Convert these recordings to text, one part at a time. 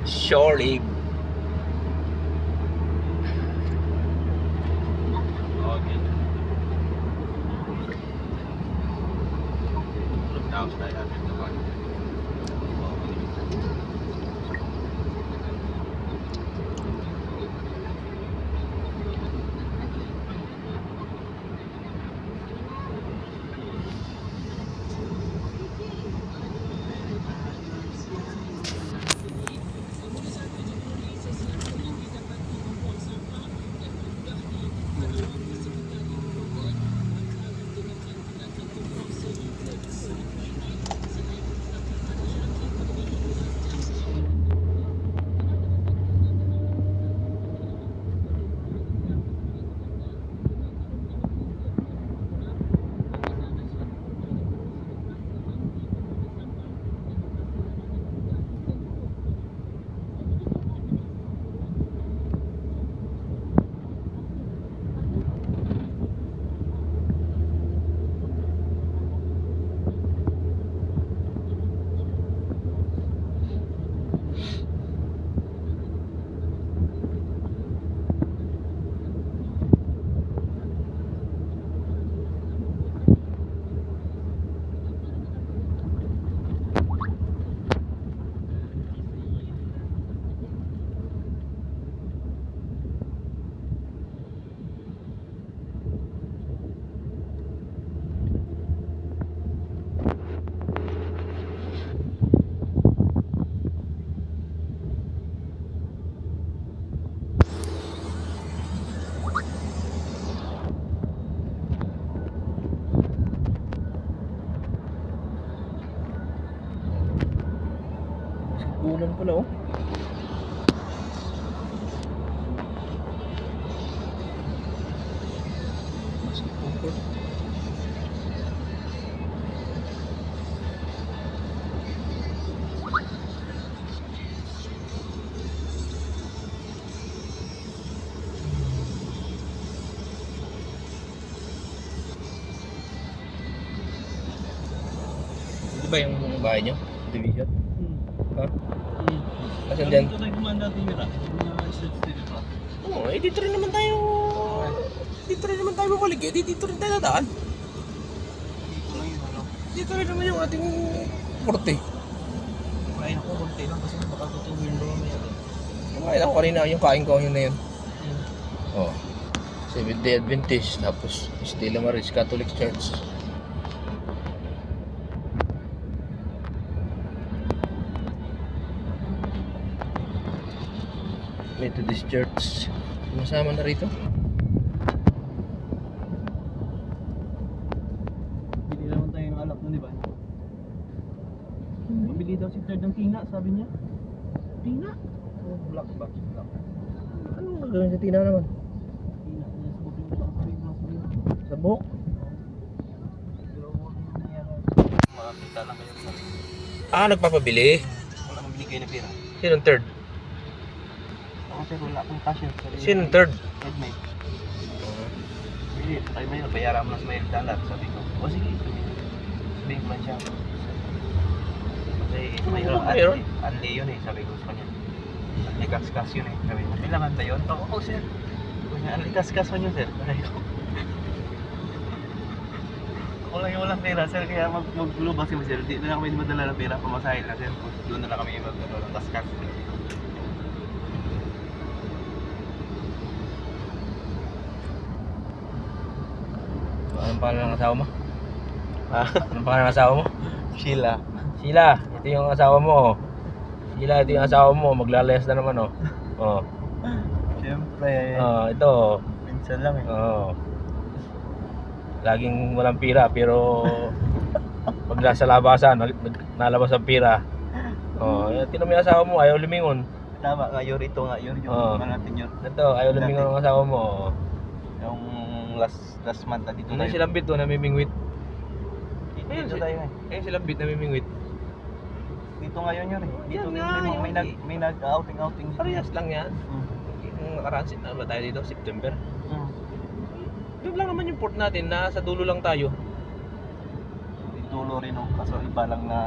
Shore leave. Okay. Look down sa tayo natin naman. Ulan pala oh. Basketball court. Di ba yung bahay nyo? Division? Ha? Asan dyan? Dito tayo kumanda tinira. Oo, eh dito rin naman tayo. Dito rin naman tayo babalik eh. Dito rin tayo dadaan. Dito lang yun, ano? Dito rin naman yung ating porte. Ay, naku, konti lang kasi baka tutuwin doon mamaya. Kumain ako kanina yung kain ko yun na yun. Oh. Seventh Day Adventist. Tapos Stella Maris Catholic Church. Methodist Church. Sumasama na rito. Bili naman tayo ng alak nun, di ba? Mabili daw si Third ng tina, sabi niya. Tina? Oh, black box. Ano gagawin sa tina naman? Tina, nasabog yung black box. Sabok? Pero huwag mo na yan. Makakita lang kayo sa... Ah, nagpapabili. Wala kang binigay na pera. Sinong third? Ako sir, wala akong cashier. Sinong third? Headmate. Bili, tayo may bayaran mo na sa may dollar. Sabi ko, o sige, sabihin ko lang siya. Kasi mayroon, anli yun eh, sabi ko sa kanya. Anli kaskas yun eh. Sabi ko, kailangan ba yun? Oo sir. Anli kaskas yun sir. Sabi ko. Ako lang yung walang pera sir, kaya maggulo ba si sir? Di na kami madala ng pera, pamasahin na sir. Doon na lang kami maggulo ng kaskas. Anong pangalan ng asawa mo? Ha? Anong pangalan ng asawa mo? Sheila. Sheila, ito yung asawa mo. Oh. Sheila, ito yung asawa mo. Maglalayas na naman oh. Oh. Siyempre. Ito. Minsan lang eh. Oh. Laging walang pira pero pag nasa labasan, nalabas ang pira. Oh, tinan mo yung asawa mo, ayaw lumingon. Tama nga, yun ito nga, yun Oo. natin yun. Ito, ayaw lumingon ang asawa mo. Yung last month na dito Ano tayo. si Lambit to, namimingwit. Dito tayo eh. Si Lambit namimingwit. Dito ngayon yun eh. Dito Yan nga, may nag-outing dito. Parehas lang yan. Mm. Yung nakarancit na ba tayo dito, September? Mm. Doon lang naman yung port natin, nasa dulo lang tayo. Itulo rin oh, kaso iba lang na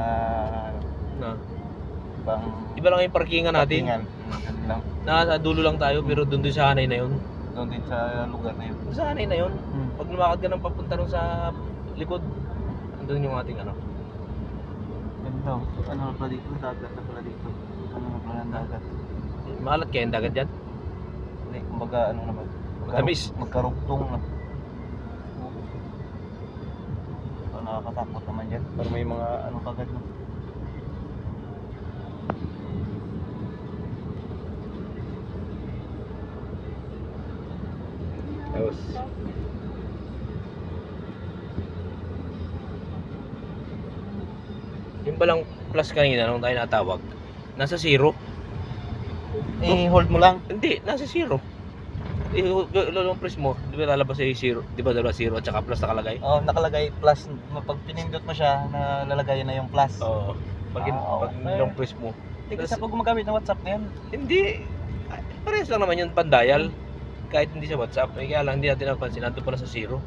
Na. Pang Iba lang yung parkingan natin. parkingan. Ganun lang. Nasa dulo lang tayo pero doon din sa hanay na yun. Doon din sa lugar na yun. Sa hanay na yun. Pag lumakad ka ng papunta rin sa likod, andun yung ating ano. Ganito. Ano na pala dito? Dagat na pala dito. Ano na pala ang dagat? Maalat kaya yung dagat dyan. Hindi, kumbaga ano naman. Matamis. Magkarugtong na. So, nakakatakot naman dyan. Pero may mga ano kagad no. Tapos, yung balang plus kanina nung tayo natawag, nasa zero. Hold mo lang. Hindi, nasa zero. Yung press mo, di ba lalabas sa zero? Di ba dalawa zero at saka plus nakalagay? Oh, nakalagay plus. Pag pinindot mo siya, nalalagay na yung plus. Oo. Pag, pag okay. long press mo. Hindi kasi pag gumagamit ng WhatsApp na yan. Hindi. Parehas lang naman yung pandayal. Kahit hindi sa WhatsApp. Kaya lang hindi natin napansin. Nandun pala sa zero.